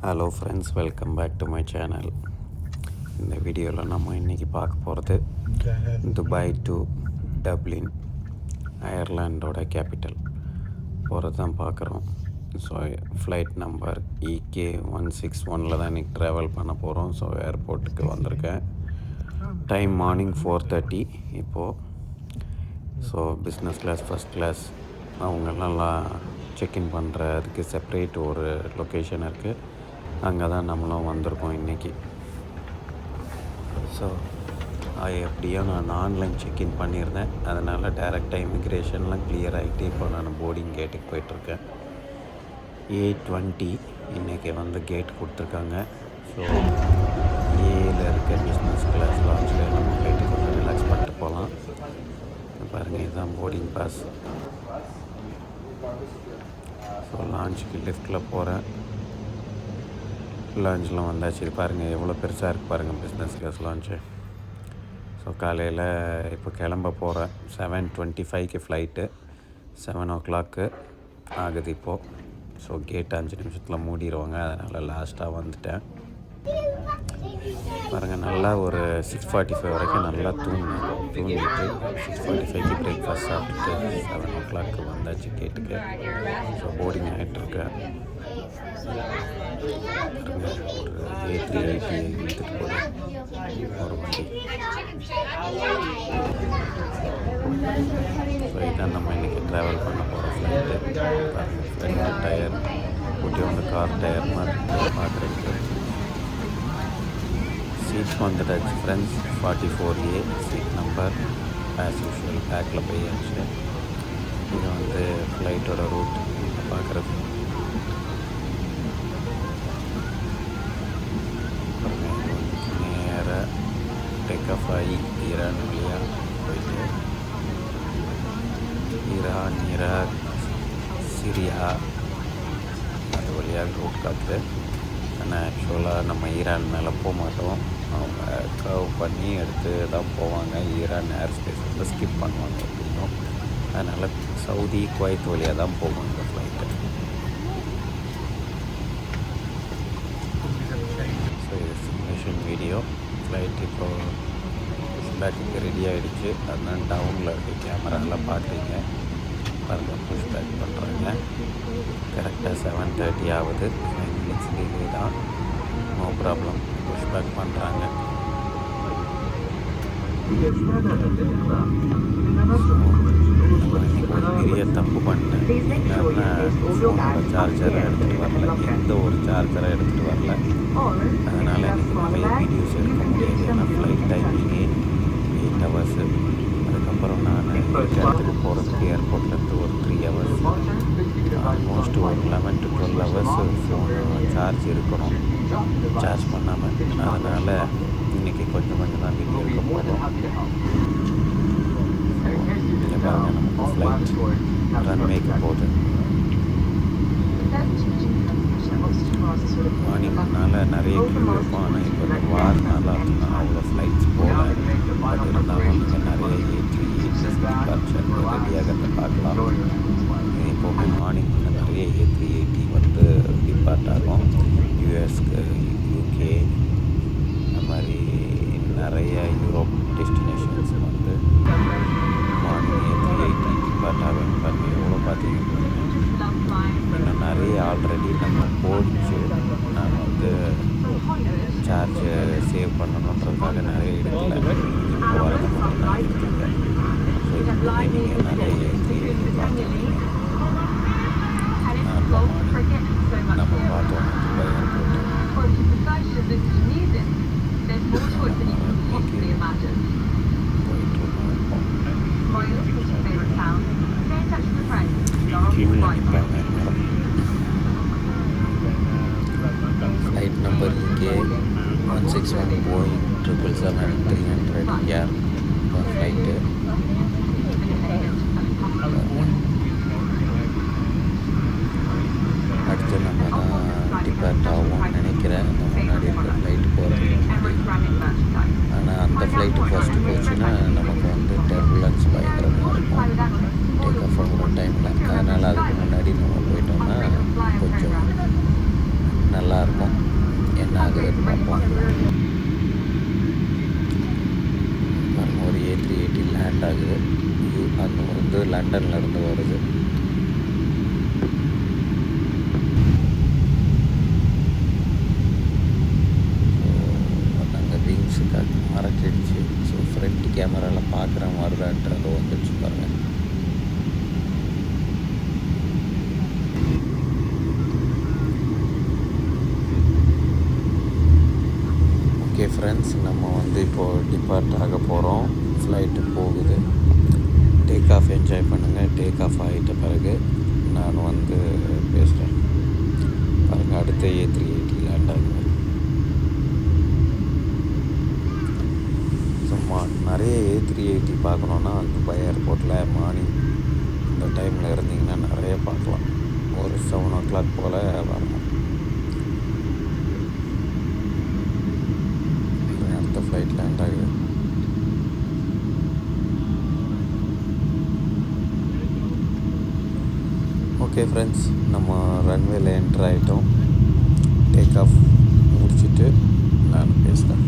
Hello friends, welcome back to my channel. இந்த வீடியோவில் நம்ம இன்றைக்கி பார்க்க போகிறது துபாய் டு டப்ளின், அயர்லாண்டோட கேபிட்டல் போகிறது தான் பார்க்குறோம். ஸோ ஃப்ளைட் நம்பர் EK161 தான் இன்றைக்கி ட்ராவல் பண்ண போகிறோம். ஸோ ஏர்போர்ட்டுக்கு வந்திருக்கேன். டைம் மார்னிங் 4:30 இப்போது. So business class, first class அவங்களெல்லாம் செக்இன் பண்ணுறதுக்கு செப்ரேட் ஒரு லொக்கேஷன் இருக்குது. அங்கே தான் நம்மளும் வந்திருக்கோம் இன்றைக்கி. ஸோ எப்படியோ நான் ஆன்லைன் செக்இன் பண்ணியிருந்தேன். அதனால் டைரெக்டாக இமிக்ரேஷன்லாம் கிளியர் ஆகிட்டு இப்போ நான் போர்டிங் கேட்டுக்கு போயிட்டுருக்கேன். 8:20 இன்றைக்கி கேட் கொடுத்துருக்காங்க. ஸோ ஏல இருக்க பிஸ்னஸ் கிளாஸ் லான்ச்சில் நம்ம போய்ட்டு கொஞ்சம் ரிலாக்ஸ் பண்ணிட்டு போகலாம். பாருங்கள், இதுதான் போர்டிங் பாஸ். ஸோ லான்ச்சுக்கு லிஃப்ட்டில் போகிறேன். லான்ச்லாம் வந்தாச்சு. இது பாருங்கள் எவ்வளோ பெருசாக இருக்குது பாருங்கள் பிஸ்னஸ் கிளாஸ் லான்ச்சு. ஸோ காலையில் இப்போ கிளம்ப போகிறேன். 7:25 ஃப்ளைட்டு. 7 o'clock ஆகுது இப்போது. ஸோ கேட் 5 நிமிஷத்தில் மூடிடுவாங்க. அதனால் லாஸ்ட்டாக வந்துட்டேன். பாருங்கள், நல்லா ஒரு 6:45 வரைக்கும் நல்லா தூங்கிட்டு 6:45 பிரேக்ஃபாஸ்ட் சாப்பிட்டுட்டு 7 o'clock வந்தாச்சு கேட்டுக்கு. ஸோ போர்டிங் ஆகிட்டுருக்கேன். ஒரு A380 எடுத்துகிட்டு போகிறேன் ஒரு வண்டி. ஸோ இதான் நம்ம இன்றைக்கி ட்ராவல் பண்ண போகிற flight. Front tyre Ooty car tyre மாதிரி பார்க்குறதுக்கு. சீட் வந்துட்டாச்சு friends. 44A seat number as usual பேக்கில் போயாச்சு. இது ஃப்ளைட்டோட ரூட் பார்க்குறது. நேராக டேக் ஆஃப் ஆகி ஈரான் வழியாக போயிட்டு ஈரான், ஈராக், சிரியா அது வழியாக ரூட் காத்து. ஆனால் ஆக்சுவலாக நம்ம ஈரான் மேலே போக மாட்டோம். அவங்க கர்வ் பண்ணி எடுத்து தான் போவாங்க. ஈரான் ஏர் ஸ்பேஸ் ஸ்கிப் பண்ணுவாங்க அப்படின்னும். அதனால் சவுதி, குவைத் வழியாக தான் போகும் இந்த ஃப்ளைட்டு. ஸோ இது சிமுலேஷன் வீடியோ. ஃப்ளைட் இப்போது புஷ்பேக்கு ரெடி ஆகிடுச்சு. அதனால் டவுனில் இருக்க கேமராலாம் பார்க்குறீங்க. பாருங்கள், புஷ்பேக் பண்ணுறாங்க. கரெக்டாக 7:30 ஆகுது. 5 minutes டிலே தான். No problem. புஷ்பேக் பண்ணுறாங்க. ஒரு பெரிய தப்பு பண்ணேன். என்னன்னா, ஃபோனோட சார்ஜரை எடுத்துகிட்டு வரல. எந்த ஒரு சார்ஜரை எடுத்துகிட்டு வரல. அதனால் எனக்கு நிறைய வீடியோஸ் எடுக்க முடியாது. ஏன்னா ஃப்ளைட் டைமிங்கே 8 hours. அதுக்கப்புறம் நான் இடத்துக்கு போகிறதுக்கு ஏர்போர்ட்லேருந்து ஒரு 3 hours. ஆல்மோஸ்ட் ஒரு 11 to 12 hours ஃபோன் சார்ஜ் இருக்கணும், சார்ஜ் பண்ணாமல். அதனால் இன்றைக்கி கொஞ்சம் தான் வீடியோ எடுக்க போகிறோம். இங்கே பாருங்கள், நமக்கு ஃப்ளைட் ரன்வேக்கு போகுது. மார்னிங்னால நிறைய க்யூ இருக்கும். ஆனால் இப்போ இந்த வாரனால அவ்வளோ ஃப்ளைட்ஸ் போகல. பட் இருந்தாலும் நீங்கள் நிறைய A380 டிபார்ச்சர் ரெடியாகிறத பார்க்கலாம். எப்போவுமே மார்னிங் நிறைய A380 டிபார்ட் ஆகும். யூஎஸ்க்கு, UK, இந்த மாதிரி நிறைய Europe destinations morning A380 depart ஆகும். பாருங்கள் எவ்வளோ பார்த்தீங்கன்னா இன்னும் நிறைய ஆல்ரெடி நம்ம போடிச்சு. நான் சார்ஜை சேவ் பண்ணணுன்றதுக்காக நிறைய எடுக்கல. இப்போ வரது மட்டும் நான் எடுத்துருக்கேன். ஸோ இப்போ நீங்கள் நிறைய A380 பார்த்துருக்கீங்க. நம்ம பார்த்தோம் Dubai flight number EK161 Boeing 777-300 ஏர் ஃப்ளைட்டு. அடுத்து நம்ம தான் டிபார்ட் ஆகும்னு நினைக்கிறேன். முன்னாடி இருக்க ஃப்ளைட்டு போகிறதுக்கு முன்னாடி. ஆனால் அந்த ஃப்ளைட்டு ஃபஸ்ட்டு போச்சுன்னா நமக்கு டர்புலன்ஸ் பயங்கரமாக இருக்கும் டேக் ஆஃப் ஆகிற டைமில். அதனால் அதுக்கு முன்னாடி நம்ம போயிட்டோம்னா கொஞ்சம் நல்லாயிருக்கும். இருக்கும். என்ன ஆகுதுன்னு பார்ப்போம். பாருங்கள், ஒரு A380 லேண்ட் ஆகுது. அது வந்து லண்டன்லேருந்து வருது. நாங்கள் விங்ஸுக்காக மறக்கிடுச்சு. ஸோ ஃப்ரண்ட் கேமராவில் பார்க்குற மாதிரி தான் அது வந்துடுச்சு பாருங்கள். ஓகே ஃப்ரெண்ட்ஸ், நம்ம வந்து இப்போது டிபார்ட் ஆக போகிறோம். ஃப்ளைட்டு போகுது. டேக் ஆஃப் என்ஜாய் பண்ணுங்கள். டேக் ஆஃப் ஆகிட்ட பிறகு நான் வந்து பேசுகிறேன். பாருங்கள், அடுத்த A380 லேண்ட் ஆகுது. சும்மா நிறைய A380 பார்க்கணுன்னா துபாய் ஏர்போர்ட்டில் மார்னிங் இந்த டைமில் இருந்தீங்கன்னா நிறைய பார்க்கலாம். ஒரு 7 o'clock போல் வரணும். அடுத்த ஃப்ளைட் லேண்ட் ஆகுது. ஓகே ஃப்ரெண்ட்ஸ், நம்ம ரன்வேல என்ட்ரு ஆகிட்டோம். டேக் ஆஃப் முடிச்சுட்டு நான் பேசுகிறேன்.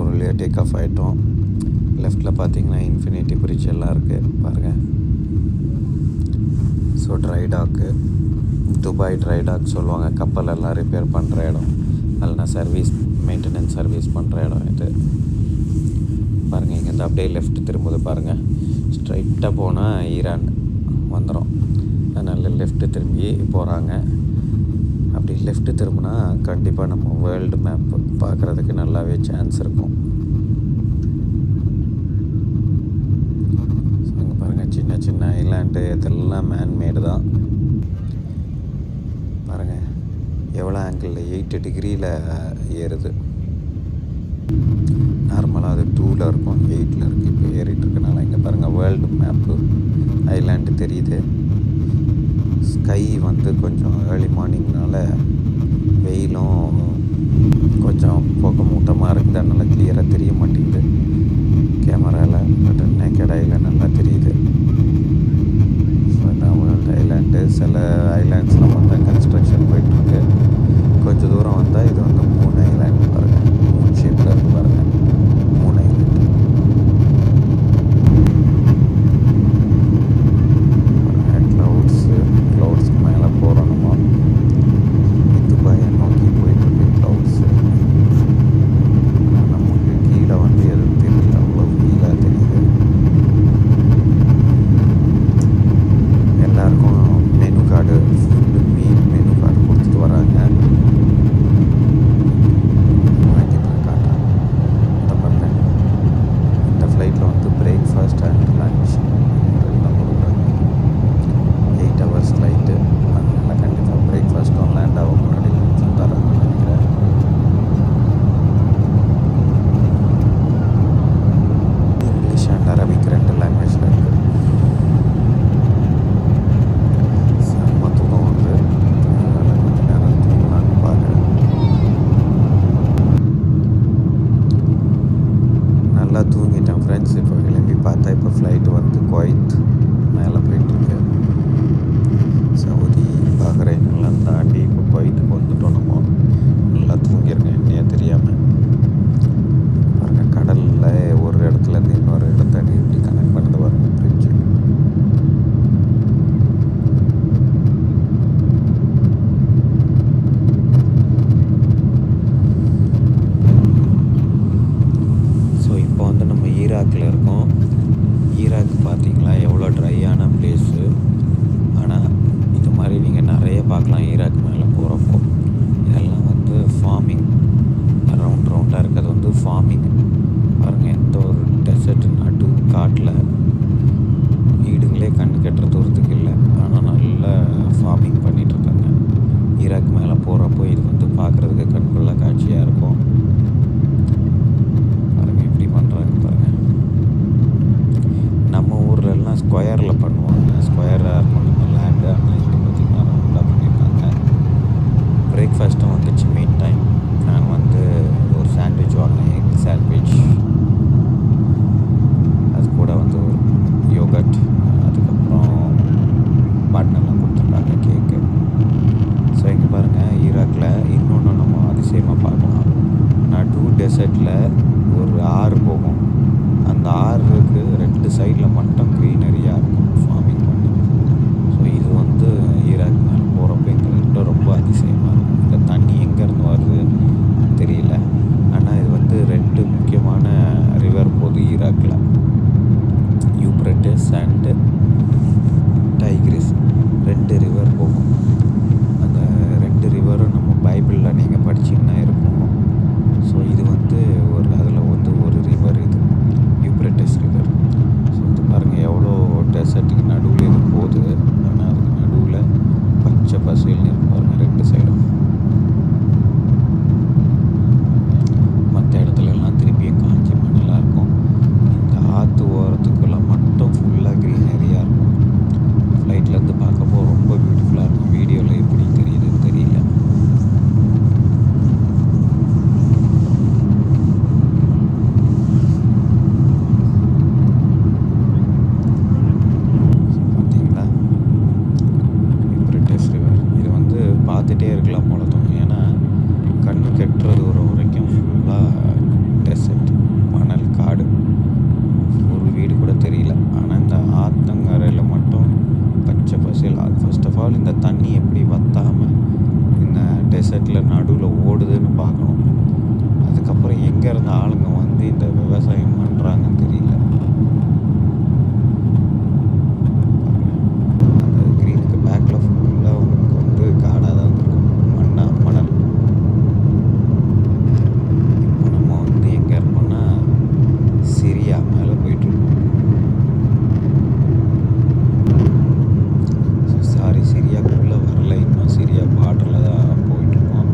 ஒரு வழியாக டேக் ஆஃப் ஆகிட்டோம். லெஃப்ட்டில் பார்த்தீங்கன்னா இன்ஃபினிட்டி பிரிட்ஜ் எல்லாம் இருக்குது பாருங்கள். ஸோ ட்ரைடாக்கு, துபாய் ட்ரைடாக் சொல்லுவாங்க. கப்பல் எல்லாம் ரிப்பேர் பண்ணுற இடம், இல்லைனா சர்வீஸ் மெயின்டெனன்ஸ் சர்வீஸ் பண்ணுற இடம் இது பாருங்கள். இங்கேருந்து அப்படியே லெஃப்ட் திரும்புது பாருங்கள். ஸ்ட்ரைட்டாக போனால் ஈரான் வந்துடும். அதனால் லெஃப்ட்டு திரும்பி போகிறாங்க. அப்படி லெஃப்ட்டு திரும்பினா கண்டிப்பாக நம்ம வேர்ல்டு மேப் பார்க்குறதுக்கு நல்லாவே சான்ஸ் இருக்கும். அங்கே பாருங்கள், சின்ன சின்ன ஐலாண்டு இதெல்லாம் மேன்மேடு தான். பாருங்கள் எவ்வளோ ஆங்கிளில் 8 degrees ஏறுது. நார்மலாக அது 2ல் இருக்கும், 8ல் இருக்குது. இப்போ ஏறிட்டு இருக்கனால இங்கே பாருங்கள் வேர்ல்டு மேப்பு ஐலாண்டு தெரியுது. ஸ்கை வந்து கொஞ்சம் ஏர்லி மார்னிங்னால வெயிலும் கொஞ்சம் புகை மூட்டமாக இருக்குது. அதனால் கிளியராக தெரிய மாட்டேங்குது கேமராவில். பட் நேக்கட் ஐயில் நல்லா தெரியுது. ஸோ இதான் வேர்ல்டு ஐலாண்டு. சில ஐலாண்ட்ஸ்லாம் பார்த்தா கன்ஸ்ட்ரக்ஷன் போயிட்டுருக்கு. கொஞ்சம் தூரம் வந்தால் இது வந்து 3 ஐலாண்டு பாருங்கள். 3 ஷேப்பில் இருக்குது பாருங்கள். 3 ஐலாண்டு. க்ளவுட்ஸ்க்கு மேலே போகிறோம். நம்ம துபாயை நோக்கி போயிட்டு ஸ்பாட்டில் வீடுங்களே கண்ணு கெட்டுற தூரத்துக்கு இல்லை, ஆனால் நல்லா ஃபார்மிங் பண்ணிகிட்ருக்காங்க. ஈராக் மேலே போகிறப்போ இது வந்து பார்க்குறதுக்கு கண்கொள்ளா காட்சியாக இருக்கும். பாருங்கள் எப்படி பண்ணுறாங்க பாருங்கள். நம்ம ஊர்லெலாம் ஸ்கொயரில் பண்ணுவாங்க, ஸ்கொயராக இருக்கும் நம்ம லேண்டு. ஆனால் இங்கே பார்த்திங்கன்னா ரவுண்டாக பண்ணியிருக்காங்க. பிரேக்ஃபாஸ்ட்டும் வந்துச்சு, மீட் டைம். நான் வந்து ஒரு சாண்ட்விச் வாங்கினேன், எக் சாண்ட்விச். அது கூட வந்து ஒரு யோகட், அதுக்கப்புறம் பன்னெல்லாம் கொடுத்துருக்காங்க, கேக்கு. ஸோ இங்கே பாருங்கள், ஈராக்கில் இன்னொன்று நம்ம அதிசயமாக பார்க்கலாம். நடு டெசர்ட்டில் ஒரு ஆறு போகும். அந்த ஆறுக்கு 2 சைடில் மட்டும் க்ரீனரியாக இருக்கும், ஃபார்மிங் பண்ணி. ஸோ இது வந்து ஈராக் மேலே போகிறப்ப இந்த ரெண்டும் ரொம்ப அதிசயமாக இருக்கும். இந்த தண்ணி எங்கேருந்து வருது தெரியல, ஆனால் இது வந்து 2 முக்கியமான ரிவர் போகுது ஈராக்கில், யூப்ரட்டிஸ் அண்டு டைக்ரிஸ். 2 ரிவர் போகும். அந்த 2 ரிவரும் நம்ம பைபிளில் நீங்கள் படிச்சிங்கன்னா இருக்கும். ஸோ இது வந்து அதில் வந்து ஒரு ரிவர், இது யூப்ரட்டிஸ் ரிவர். ஸோ இது பாருங்கள் எவ்வளோ டெசர்ட்டுக்கு நடுவில் இது போகுது, ஆனால் அதுக்கு நடுவில் பச்சை பசேல்னு இருக்கு பாருங்கள் 2 சைடும். மற்ற இடத்துல எல்லாம் திருப்பியும் காஞ்சி மண்ணெல்லாம் இருக்கும். இந்த ஆற்று ஓரத்துக்கெல்லாம் மட்டும் ஃபுல்லாக க்ரீனரியாக இருக்கும். ஃப்ளைட்லேருந்து பார்க்கப்போ ரொம்ப பியூட்டிஃபுல்லாக இருக்கும். வீடியோவில் எப்படி தெரியுதுன்னு தெரியல. பார்த்தீங்களா, யூப்ரட்டிஸ் ரிவர். இது வந்து பார்த்துட்டே இருக்கலாம் போல தோணும். ஏன்னா கண்ணு கெட்டுற தூரம் வரைக்கும் ஃபுல்லாக டெசர்ட், மணல், காடு. ஒரு வீடு கூட தெரியல. ஆனால் இந்த ஆத்தங்கரையில் மட்டும் பச்சை பசேல். ஃபர்ஸ்ட் ஆஃப் ஆல் இந்த தண்ணி எப்படி வற்றாமல் இந்த டெசர்ட்டில் நடுவில் ஓடுதுன்னு பார்க்கணும். அதுக்கப்புறம் எங்கே இருந்த ஆளுங்க வந்து இந்த விவசாயம் பண்ணுறாங்கன்னு தெரியல. அந்த க்ரீனுக்கு பேக்கில் ஃபுல்லாக உங்களுக்கு வந்து காடாக தான் இருக்கும், மணல். இப்போ நம்ம வந்து எங்கே இருக்கோம்னா சிரியா மேலே போயிட்டுருக்கோம். சாரி, சிரியாக்குள்ளே வரல, இன்னும் சிரியா பார்டரில் தான் போயிட்டுருக்கோம்.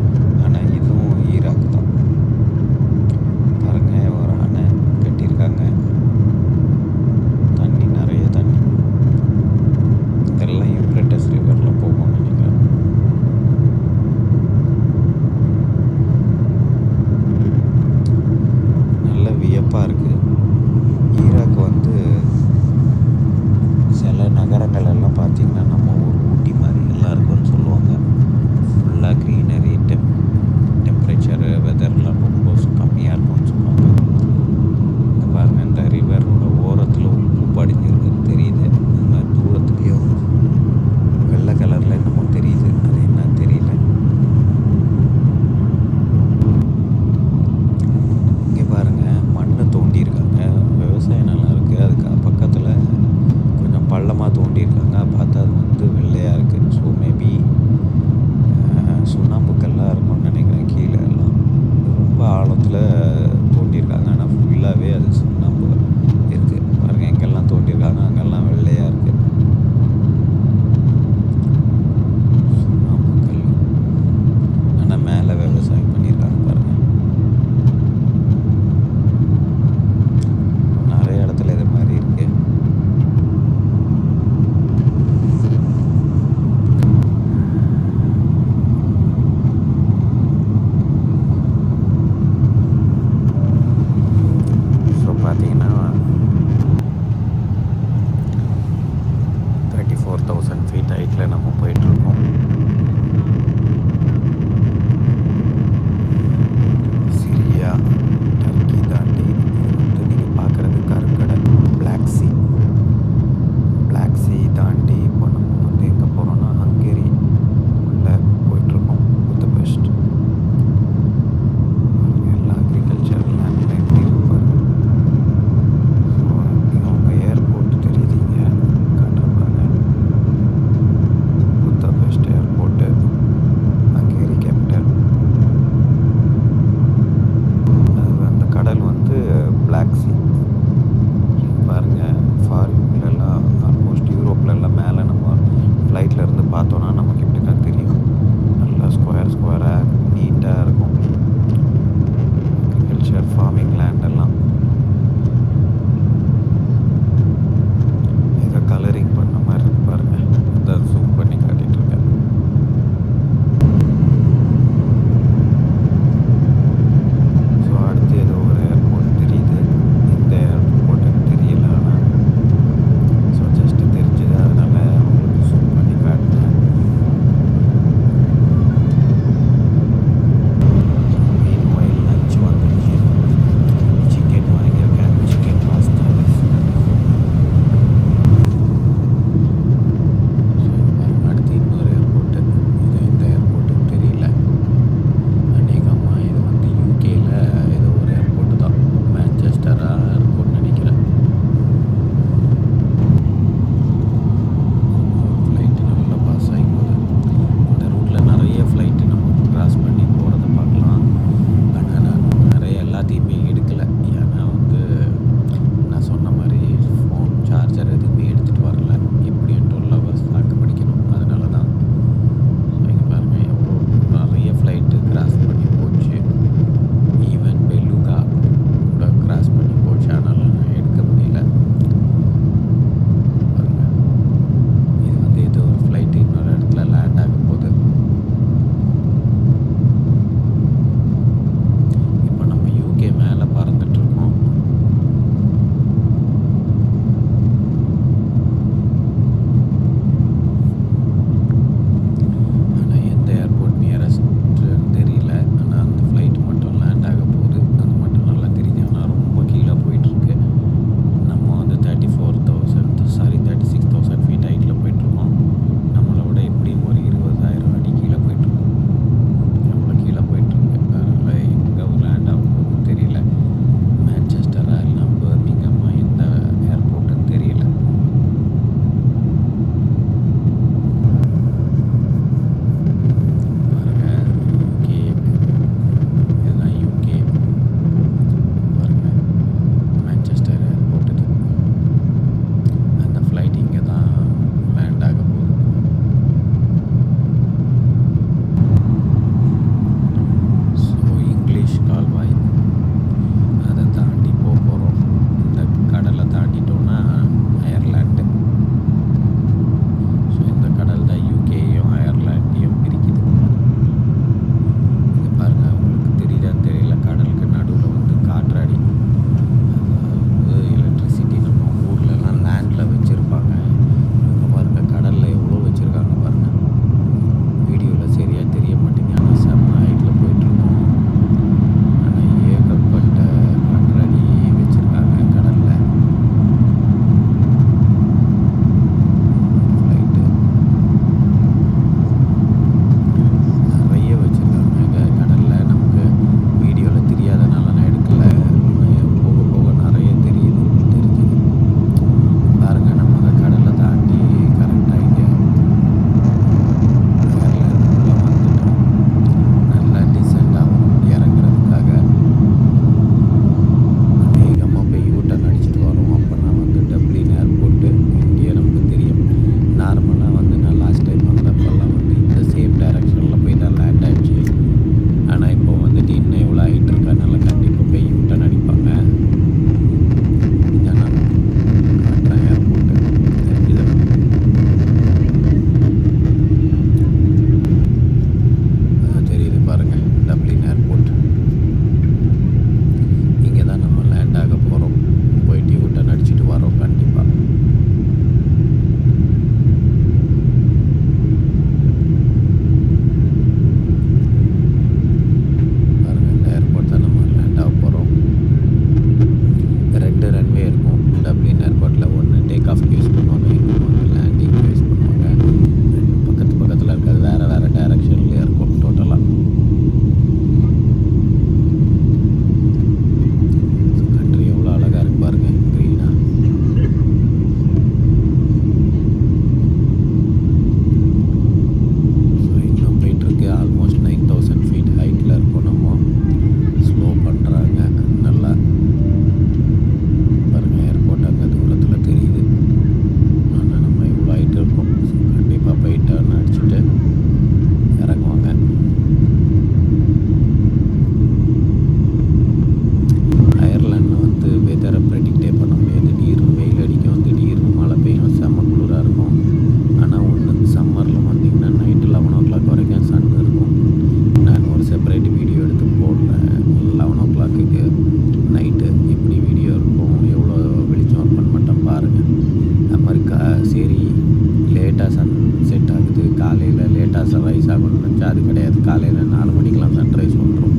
கிடையாது. காலையில் 4 மணிக்கெலாம் சன்ரைஸ் வந்துடும்.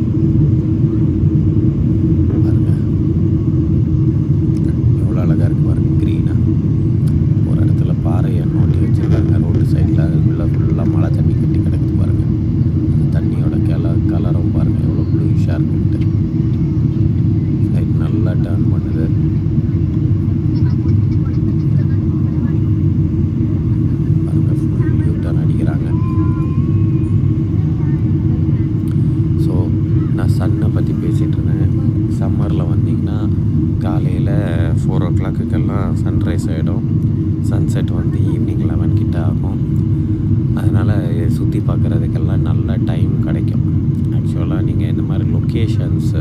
பாருங்க எவ்வளோ அழகாக இருக்குது பாருங்க, க்ரீனாக. ஒரு இடத்துல பாறையை நோண்டி வச்சுருக்காங்க ரோட்டு சைடில். அதுக்குள்ளே ஃபுல்லாக மழை தண்ணி கட்டி கிடக்குது பாருங்கள். அந்த தண்ணியோட கலரும் பாருங்கள் எவ்வளோ ப்ளூயிஷாக இருக்குன்ட்டு. லைட் நல்லா டர்ன் பண்ணுது. பாருங்கள் ஃபுல் யூட்டர்ன் அடிக்கிறாங்க. ஸோ நான் சன்னை பற்றி பேசிகிட்டு இருந்தேன். சம்மரில் வந்தீங்கன்னா காலையில் 4 o'clockக்கெல்லாம் சன்ரைஸ் ஆகிடும். சன்செட் வந்து ஈவினிங் 11 கிட்ட ஆகும். அதனால் சுற்றி பார்க்குறதுக்கெல்லாம் நல்ல டைம் கிடைக்கும். ஆக்சுவலாக நீங்கள் இந்த மாதிரி லொக்கேஷன்ஸ்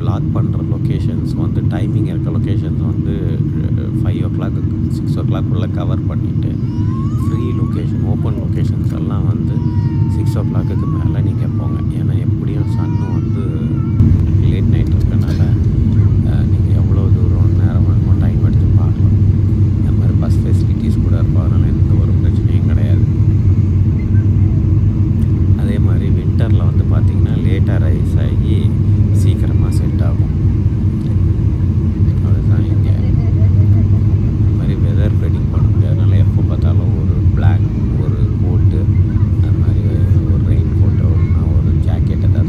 லாக் பண்ணுற லொக்கேஷன்ஸ் வந்து டைமிங் இருக்க லொக்கேஷன்ஸ் வந்து 5 o'clock 6 o'clock கவர் பண்ணிவிட்டு, ஃப்ரீ லொக்கேஷன் ஓப்பன் லொக்கேஷன்ஸ் எல்லாம் வந்து 6 o'clockக்கு மேலே நீங்கள் போங்க. ஏன்னா எப்படியும் சன்னு வந்து லேட் நைட் இருக்கனால நீங்கள் எவ்வளோ தூரம் நேரம் வேணுமோ டைம் எடுத்து பார்க்கலாம். இந்த மாதிரி பஸ் ஃபெசிலிட்டிஸ் கூட இருக்கும். அதனால் எந்த ஒரு பிரச்சனையும் கிடையாது. அதே மாதிரி வின்டரில் வந்து பார்த்திங்கன்னா லேட்டாக ரைஸ் ஆகி சீக்கிரமாக செட் ஆகும். அதுதான் இங்கே இந்த மாதிரி வெதர் ப்ரெடிக்ட் பண்ண முடியாதனால எப்போ பார்த்தாலும் ஒரு பிளாக் ஒரு கோட்டு அந்த மாதிரி ஒரு ரெயின் கோட்டோ ஒரு ஜாக்கெட் ஏதாவது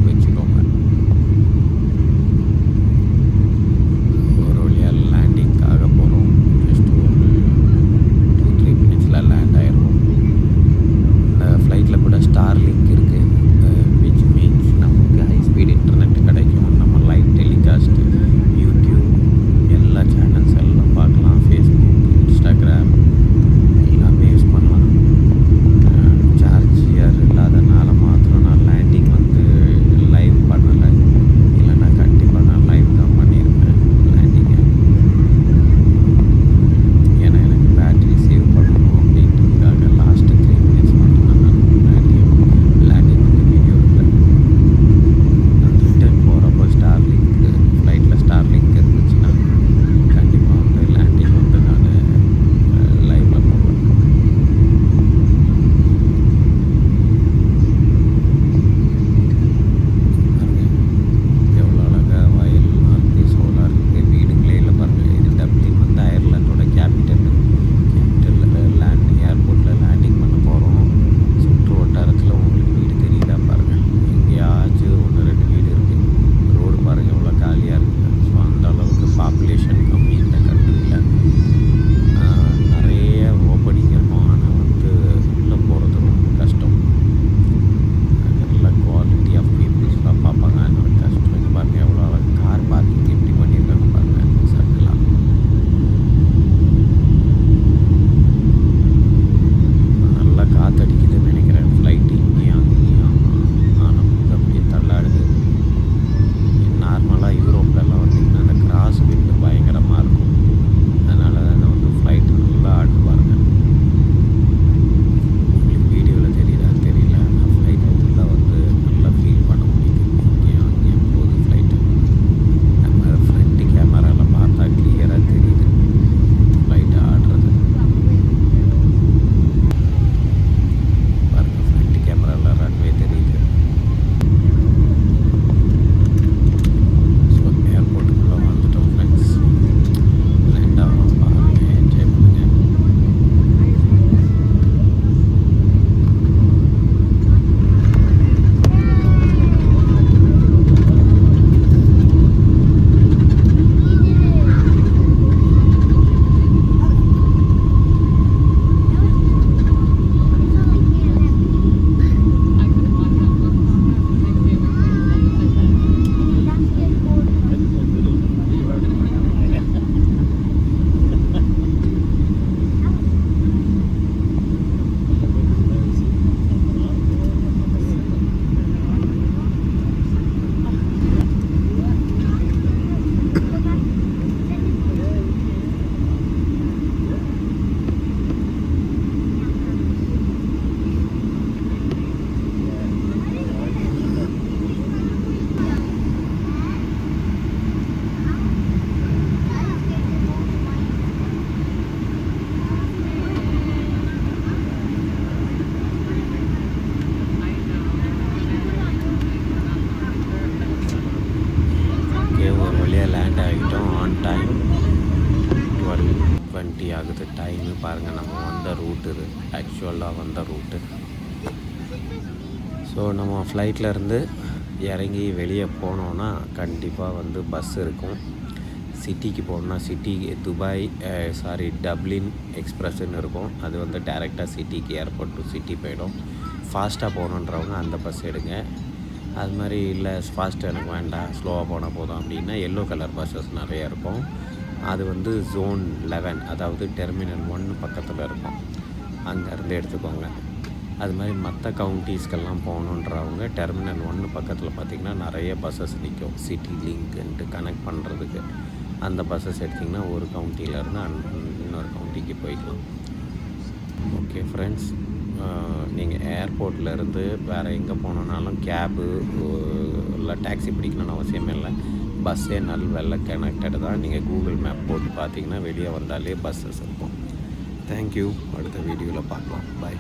பாருங்கள் நம்ம வந்த ரூட் இது ஆக்சுவலாக வந்த ரூட்டு. ஸோ நம்ம ஃப்ளைட்லேருந்து இறங்கி வெளியே போனோன்னா கண்டிப்பாக வந்து பஸ் இருக்கும். சிட்டிக்கு போகணுன்னா துபாய் டப்ளின் எக்ஸ்பிரஸ்ன்னு இருக்கும். அது வந்து டேரெக்டாக சிட்டிக்கு ஏர்போர்ட் டு சிட்டி போயிடும். ஃபாஸ்ட்டாக போகணுன்றவங்க அந்த பஸ் எடுங்க. அது மாதிரி இல்லை ஃபாஸ்ட்டு எனக்கு வேண்டாம், ஸ்லோவாக போனால் போதும் அப்படின்னா எல்லோ கலர் பஸ்ஸஸ் நிறையா இருக்கும். அது வந்து ஜோன் 11, அதாவது டெர்மினல் 1 பக்கத்தில் இருக்கும். அங்கேருந்து எடுத்துக்கோங்க. அது மாதிரி மற்ற கவுண்டிஸ்க்கெல்லாம் போகணுன்றவங்க டெர்மினல் 1 பக்கத்தில் பார்த்திங்கன்னா நிறைய பஸ்ஸஸ் நிற்கும். சிட்டி லிங்க்குன்ட்டு கனெக்ட் பண்ணுறதுக்கு அந்த பஸ்ஸஸ் எடுத்திங்கன்னா ஒரு கவுண்டியிலேருந்து இன்னொரு கவுண்டிக்கு போய்க்கலாம். ஓகே ஃப்ரெண்ட்ஸ், நீங்கள் ஏர்போர்ட்லேருந்து வேறு எங்கே போனோன்னாலும் கேபு இல்லை டாக்ஸி பிடிக்கணும்னு அவசியமே இல்லை. பஸ்ஸே வெள்ள கனெக்டடு தான். நீங்கள் கூகுள் மேப் போட்டு பார்த்தீங்கன்னா வெளியே வந்தாலே பஸ்ஸஸ் இருக்கும். தேங்க்யூ. அடுத்த வீடியோவில் பார்க்கலாம். பாய்.